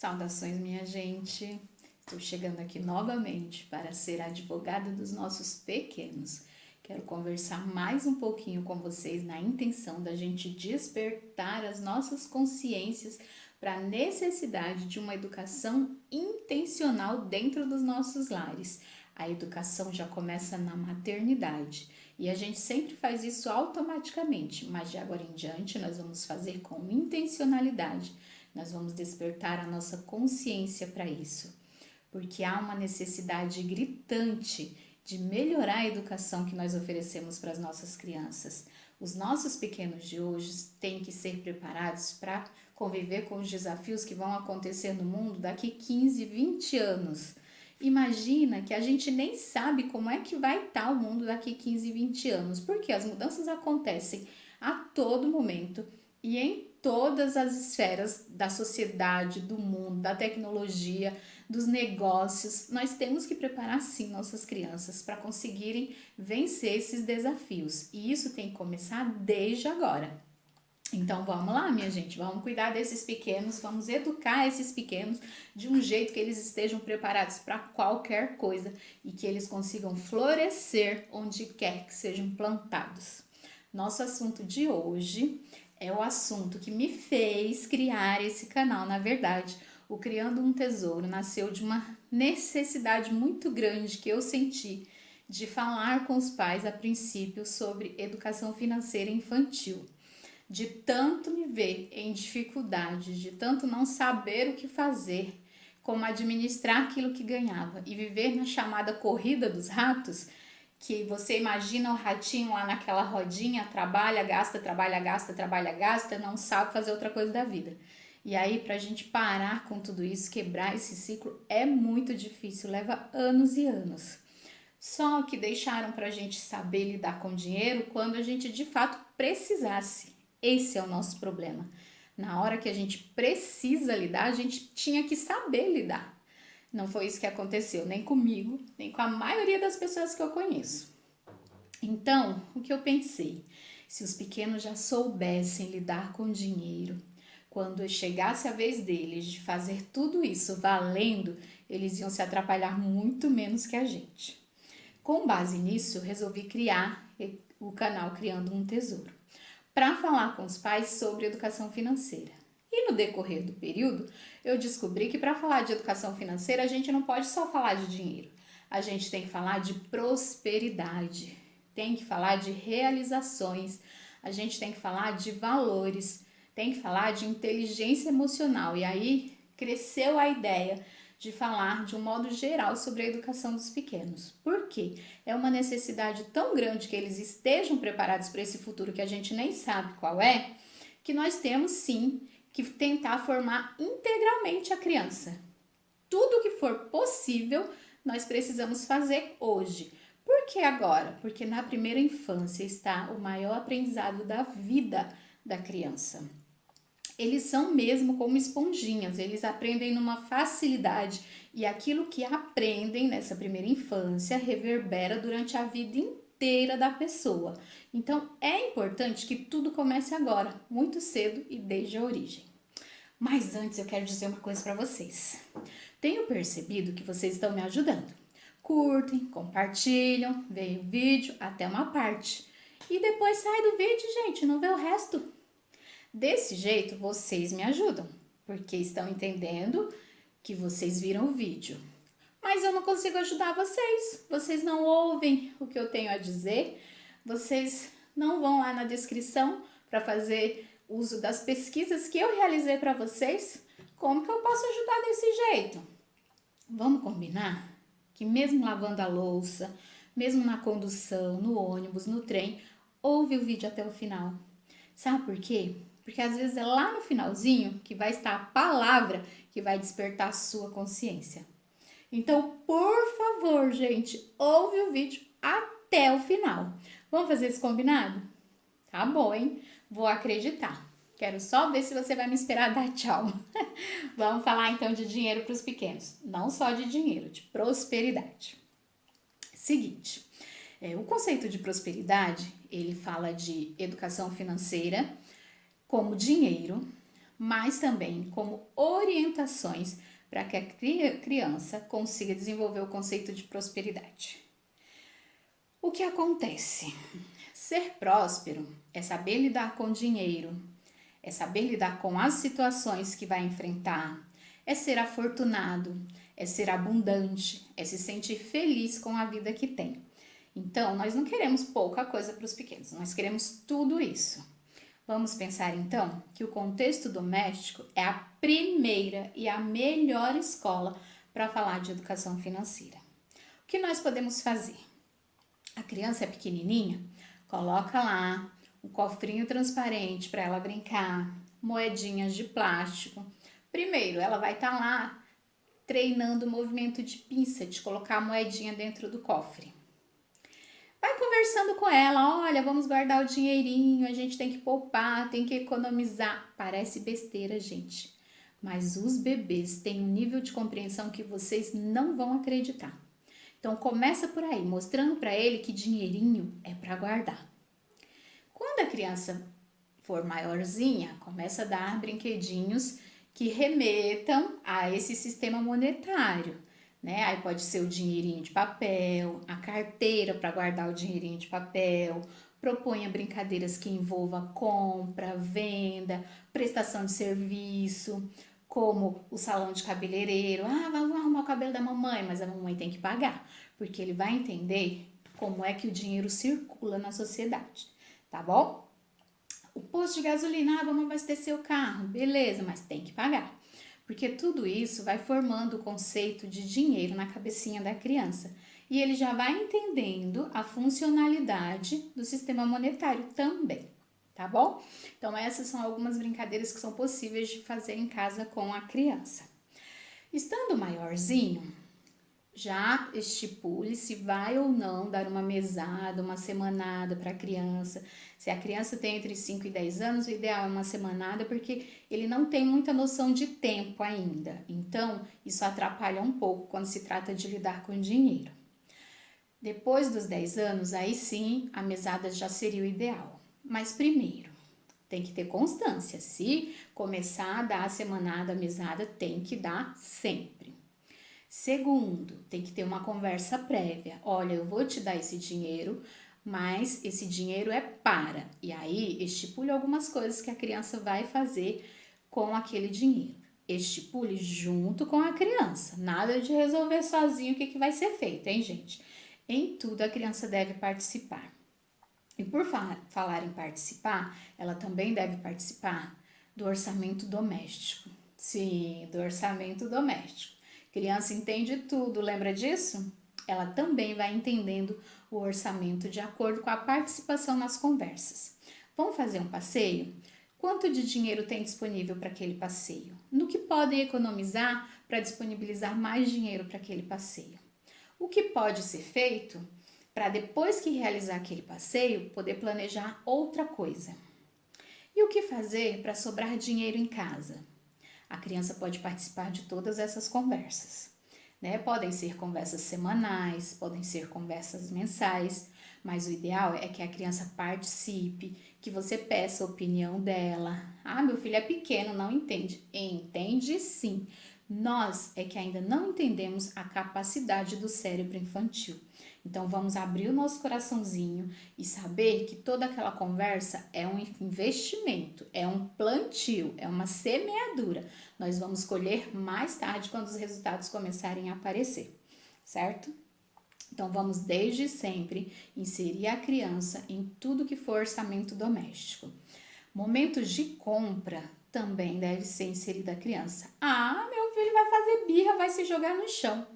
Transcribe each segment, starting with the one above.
Saudações, minha gente. Estou chegando aqui novamente para ser a advogada dos nossos pequenos. Quero conversar mais um pouquinho com vocês na intenção da gente despertar as nossas consciências para a necessidade de uma educação intencional dentro dos nossos lares. A educação já começa na maternidade e a gente sempre faz isso automaticamente, mas de agora em diante nós vamos fazer com intencionalidade. Nós vamos despertar a nossa consciência para isso, porque há uma necessidade gritante de melhorar a educação que nós oferecemos para as nossas crianças. Os nossos pequenos de hoje têm que ser preparados para conviver com os desafios que vão acontecer no mundo daqui 15, 20 anos. Imagina que a gente nem sabe como é que vai estar o mundo daqui 15, 20 anos, porque as mudanças acontecem a todo momento e em todas as esferas da sociedade, do mundo, da tecnologia, dos negócios. Nós temos que preparar sim nossas crianças para conseguirem vencer esses desafios. E isso tem que começar desde agora. Então vamos lá, minha gente, vamos cuidar desses pequenos, vamos educar esses pequenos de um jeito que eles estejam preparados para qualquer coisa e que eles consigam florescer onde quer que sejam plantados. Nosso assunto de hoje é o assunto que me fez criar esse canal. Na verdade, o Criando um Tesouro nasceu de uma necessidade muito grande que eu senti de falar com os pais a princípio sobre educação financeira infantil. De tanto me ver em dificuldade, de tanto não saber o que fazer, como administrar aquilo que ganhava e viver na chamada corrida dos ratos, que você imagina o ratinho lá naquela rodinha, trabalha, gasta, trabalha, gasta, trabalha, gasta, não sabe fazer outra coisa da vida. E aí, pra gente parar com tudo isso, quebrar esse ciclo, é muito difícil, leva anos e anos. Só que deixaram pra gente saber lidar com dinheiro quando a gente de fato precisasse. Esse é o nosso problema. Na hora que a gente precisa lidar, a gente tinha que saber lidar. Não foi isso que aconteceu, nem comigo, nem com a maioria das pessoas que eu conheço. Então, o que eu pensei? Se os pequenos já soubessem lidar com dinheiro, quando chegasse a vez deles de fazer tudo isso valendo, eles iam se atrapalhar muito menos que a gente. Com base nisso, eu resolvi criar o canal Criando um Tesouro, para falar com os pais sobre educação financeira. E no decorrer do período, eu descobri que para falar de educação financeira, a gente não pode só falar de dinheiro. A gente tem que falar de prosperidade, tem que falar de realizações, a gente tem que falar de valores, tem que falar de inteligência emocional. E aí cresceu a ideia de falar de um modo geral sobre a educação dos pequenos. Por quê? É uma necessidade tão grande que eles estejam preparados para esse futuro que a gente nem sabe qual é, que nós temos sim que tentar formar integralmente a criança. Tudo que for possível, nós precisamos fazer hoje. Por que agora? Porque na primeira infância está o maior aprendizado da vida da criança. Eles são mesmo como esponjinhas, eles aprendem numa facilidade e aquilo que aprendem nessa primeira infância reverbera durante a vida inteira da pessoa. Então é importante que tudo comece agora, muito cedo e desde a origem. Mas antes eu quero dizer uma coisa para vocês. Tenho percebido que vocês estão me ajudando. Curtem, compartilham, veem o vídeo até uma parte. E depois sai do vídeo, gente, não vê o resto. Desse jeito, vocês me ajudam, porque estão entendendo que vocês viram o vídeo. Mas eu não consigo ajudar vocês. Vocês não ouvem o que eu tenho a dizer. Vocês não vão lá na descrição para fazer uso das pesquisas que eu realizei para vocês. Como que eu posso ajudar desse jeito? Vamos combinar que mesmo lavando a louça, mesmo na condução, no ônibus, no trem, ouve o vídeo até o final. Sabe por quê? Porque às vezes é lá no finalzinho que vai estar a palavra que vai despertar a sua consciência. Então, por favor, gente, ouve o vídeo até o final. Vamos fazer esse combinado? Tá bom, hein? Vou acreditar. Quero só ver se você vai me esperar dar tchau. Vamos falar então de dinheiro para os pequenos. Não só de dinheiro, de prosperidade. Seguinte, o conceito de prosperidade, ele fala de educação financeira como dinheiro, mas também como orientações para que a criança consiga desenvolver o conceito de prosperidade. O que acontece? Ser próspero é saber lidar com dinheiro, é saber lidar com as situações que vai enfrentar, é ser afortunado, é ser abundante, é se sentir feliz com a vida que tem. Então, nós não queremos pouca coisa para os pequenos, nós queremos tudo isso. Vamos pensar então que o contexto doméstico é a primeira e a melhor escola para falar de educação financeira. O que nós podemos fazer? A criança é pequenininha, coloca lá um cofrinho transparente para ela brincar, moedinhas de plástico. Primeiro, ela vai estar lá treinando o movimento de pinça, de colocar a moedinha dentro do cofre. Vai conversando com ela, olha, vamos guardar o dinheirinho, a gente tem que poupar, tem que economizar. Parece besteira, gente, mas os bebês têm um nível de compreensão que vocês não vão acreditar. Então começa por aí, mostrando para ele que dinheirinho é para guardar. Quando a criança for maiorzinha, começa a dar brinquedinhos que remetam a esse sistema monetário, né? Aí pode ser o dinheirinho de papel, a carteira para guardar o dinheirinho de papel, proponha brincadeiras que envolvam compra, venda, prestação de serviço, como o salão de cabeleireiro. Ah, vamos arrumar o cabelo da mamãe, mas a mamãe tem que pagar, porque ele vai entender como é que o dinheiro circula na sociedade, tá bom? O posto de gasolina, vamos abastecer o carro, beleza, mas tem que pagar. Porque tudo isso vai formando o conceito de dinheiro na cabecinha da criança. E ele já vai entendendo a funcionalidade do sistema monetário também, tá bom? Então essas são algumas brincadeiras que são possíveis de fazer em casa com a criança. Estando maiorzinho, já estipule se vai ou não dar uma mesada, uma semanada para a criança. Se a criança tem entre 5 e 10 anos, o ideal é uma semanada, porque ele não tem muita noção de tempo ainda. Então, isso atrapalha um pouco quando se trata de lidar com dinheiro. Depois dos 10 anos, aí sim, a mesada já seria o ideal. Mas primeiro, tem que ter constância. Se começar a dar a semanada, a mesada, tem que dar sempre. Segundo, tem que ter uma conversa prévia. Olha, eu vou te dar esse dinheiro, mas esse dinheiro é para. E aí, estipule algumas coisas que a criança vai fazer com aquele dinheiro. Estipule junto com a criança. Nada de resolver sozinho o que vai ser feito, hein, gente? Em tudo a criança deve participar. E por falar em participar, ela também deve participar do orçamento doméstico. Sim, do orçamento doméstico. Criança entende tudo, lembra disso? Ela também vai entendendo o orçamento de acordo com a participação nas conversas. Vamos fazer um passeio? Quanto de dinheiro tem disponível para aquele passeio? No que podem economizar para disponibilizar mais dinheiro para aquele passeio? O que pode ser feito para depois que realizar aquele passeio poder planejar outra coisa? E o que fazer para sobrar dinheiro em casa? A criança pode participar de todas essas conversas, né? Podem ser conversas semanais, podem ser conversas mensais, mas o ideal é que a criança participe, que você peça a opinião dela. Ah, meu filho é pequeno, não entende. Entende sim. Nós é que ainda não entendemos a capacidade do cérebro infantil. Então vamos abrir o nosso coraçãozinho e saber que toda aquela conversa é um investimento, é um plantio, é uma semeadura. Nós vamos colher mais tarde quando os resultados começarem a aparecer, certo? Então vamos desde sempre inserir a criança em tudo que for orçamento doméstico. Momentos de compra também deve ser inserida a criança. Ah, meu filho vai fazer birra, vai se jogar no chão.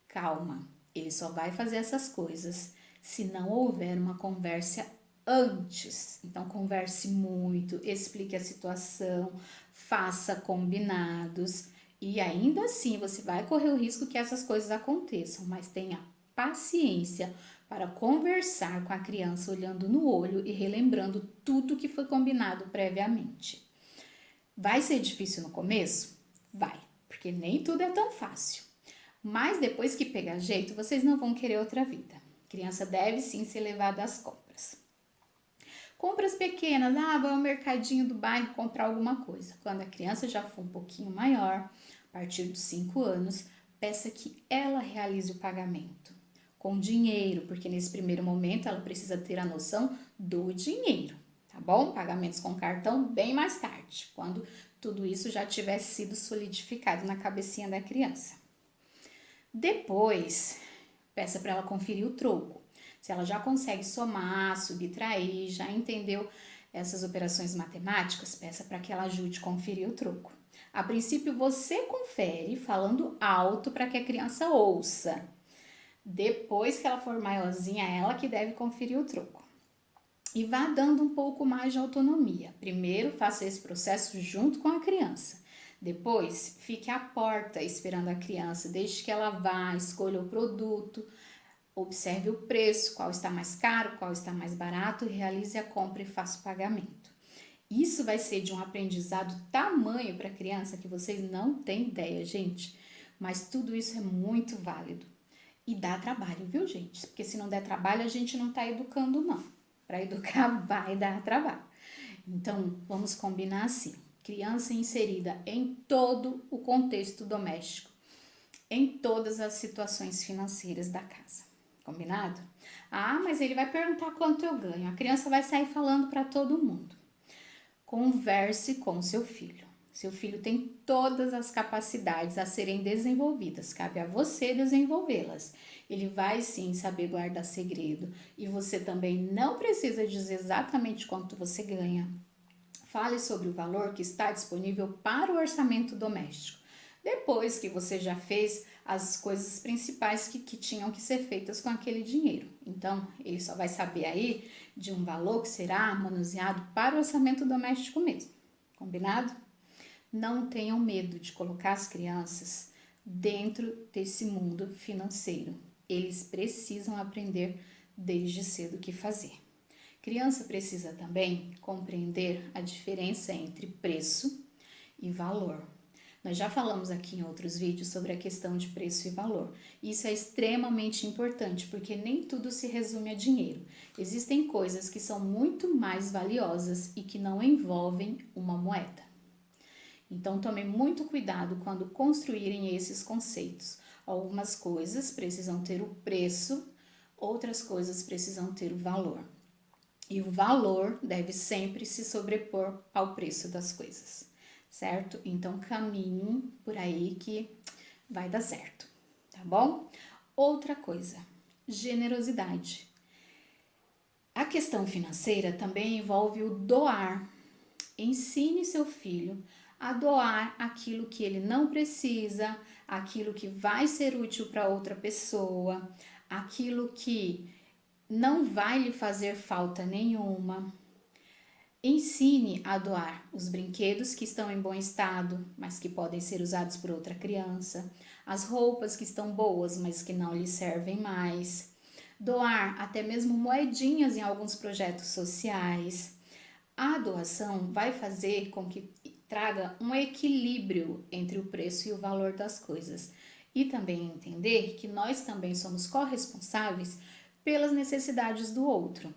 Calma, ele só vai fazer essas coisas se não houver uma conversa antes. Então converse muito, explique a situação, faça combinados e ainda assim você vai correr o risco que essas coisas aconteçam, mas tenha paciência para conversar com a criança olhando no olho e relembrando tudo que foi combinado previamente. Vai ser difícil no começo? Vai, porque nem tudo é tão fácil. Mas depois que pegar jeito, vocês não vão querer outra vida. A criança deve sim ser levada às compras. Compras pequenas, vai ao mercadinho do bairro comprar alguma coisa. Quando a criança já for um pouquinho maior, a partir dos 5 anos, peça que ela realize o pagamento com dinheiro, porque nesse primeiro momento ela precisa ter a noção do dinheiro, tá bom? Pagamentos com cartão bem mais tarde, quando tudo isso já tivesse sido solidificado na cabecinha da criança. Depois, peça para ela conferir o troco. Se ela já consegue somar, subtrair, já entendeu essas operações matemáticas, peça para que ela ajude a conferir o troco. A princípio, você confere falando alto para que a criança ouça. Depois que ela for maiorzinha, ela que deve conferir o troco. E vá dando um pouco mais de autonomia. Primeiro, faça esse processo junto com a criança. Depois, fique à porta esperando a criança, desde que ela vá, escolha o produto, observe o preço, qual está mais caro, qual está mais barato, realize a compra e faça o pagamento. Isso vai ser de um aprendizado tamanho para a criança que vocês não têm ideia, gente. Mas tudo isso é muito válido. E dá trabalho, viu, gente? Porque se não der trabalho, a gente não está educando, não. Para educar vai dar trabalho. Então, vamos combinar assim. Criança inserida em todo o contexto doméstico, em todas as situações financeiras da casa. Combinado? Mas ele vai perguntar quanto eu ganho. A criança vai sair falando para todo mundo. Converse com seu filho. Seu filho tem todas as capacidades a serem desenvolvidas, cabe a você desenvolvê-las. Ele vai sim saber guardar segredo e você também não precisa dizer exatamente quanto você ganha. Fale sobre o valor que está disponível para o orçamento doméstico. Depois que você já fez as coisas principais que tinham que ser feitas com aquele dinheiro. Então, ele só vai saber aí de um valor que será manuseado para o orçamento doméstico mesmo. Combinado? Não tenham medo de colocar as crianças dentro desse mundo financeiro. Eles precisam aprender desde cedo o que fazer. Criança precisa também compreender a diferença entre preço e valor. Nós já falamos aqui em outros vídeos sobre a questão de preço e valor. Isso é extremamente importante porque nem tudo se resume a dinheiro. Existem coisas que são muito mais valiosas e que não envolvem uma moeda. Então, tome muito cuidado quando construírem esses conceitos. Algumas coisas precisam ter o preço, outras coisas precisam ter o valor. E o valor deve sempre se sobrepor ao preço das coisas, certo? Então, caminhe por aí que vai dar certo, tá bom? Outra coisa, generosidade. A questão financeira também envolve o doar. Ensine seu filho a doar aquilo que ele não precisa, aquilo que vai ser útil para outra pessoa, aquilo que não vai lhe fazer falta nenhuma. Ensine a doar os brinquedos que estão em bom estado, mas que podem ser usados por outra criança, as roupas que estão boas, mas que não lhe servem mais. Doar até mesmo moedinhas em alguns projetos sociais. A doação vai fazer com que traga um equilíbrio entre o preço e o valor das coisas. E também entender que nós também somos corresponsáveis pelas necessidades do outro.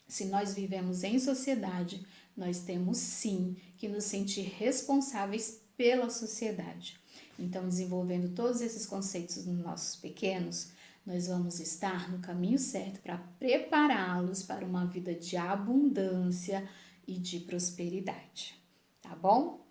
Se nós vivemos em sociedade, nós temos sim que nos sentir responsáveis pela sociedade. Então, desenvolvendo todos esses conceitos nos nossos pequenos, nós vamos estar no caminho certo para prepará-los para uma vida de abundância e de prosperidade, tá bom?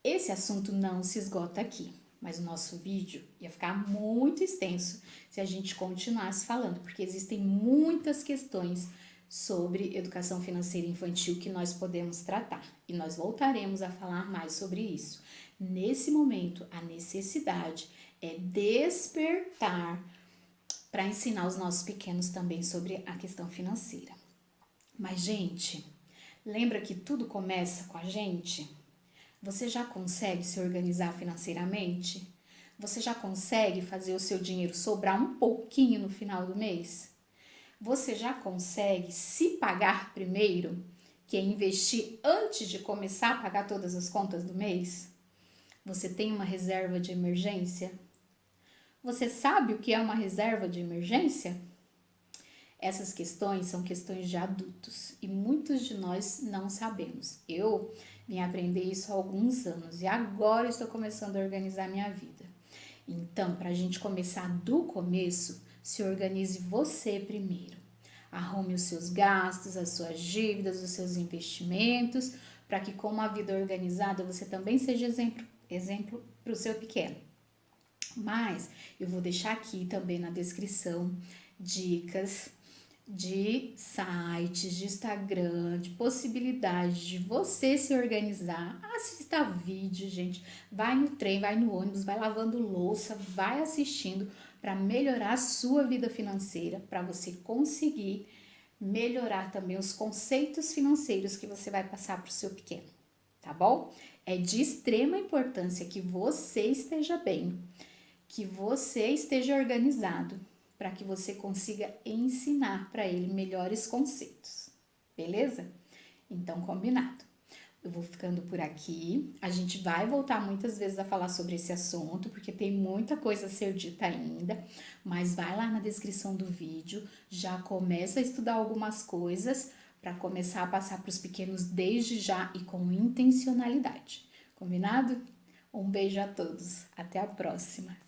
Esse assunto não se esgota aqui, mas o nosso vídeo ia ficar muito extenso se a gente continuasse falando, porque existem muitas questões sobre educação financeira infantil que nós podemos tratar e nós voltaremos a falar mais sobre isso. Nesse momento, a necessidade é despertar para ensinar os nossos pequenos também sobre a questão financeira. Mas, gente, lembra que tudo começa com a gente? Você já consegue se organizar financeiramente? Você já consegue fazer o seu dinheiro sobrar um pouquinho no final do mês? Você já consegue se pagar primeiro, que é investir antes de começar a pagar todas as contas do mês? Você tem uma reserva de emergência? Você sabe o que é uma reserva de emergência? Essas questões são questões de adultos e muitos de nós não sabemos. Eu vim aprender isso há alguns anos e agora estou começando a organizar minha vida. Então, para a gente começar do começo, se organize você primeiro. Arrume os seus gastos, as suas dívidas, os seus investimentos, para que com uma vida organizada você também seja exemplo para o seu pequeno. Mas eu vou deixar aqui também na descrição dicas de sites, de Instagram, de possibilidades de você se organizar. Assista vídeo, gente. Vai no trem, vai no ônibus, vai lavando louça, vai assistindo para melhorar a sua vida financeira, para você conseguir melhorar também os conceitos financeiros que você vai passar para o seu pequeno, tá bom? É de extrema importância que você esteja bem, que você esteja organizado, para que você consiga ensinar para ele melhores conceitos, beleza? Então, combinado. Eu vou ficando por aqui. A gente vai voltar muitas vezes a falar sobre esse assunto, porque tem muita coisa a ser dita ainda, mas vai lá na descrição do vídeo, já começa a estudar algumas coisas para começar a passar para os pequenos desde já e com intencionalidade. Combinado? Um beijo a todos. Até a próxima.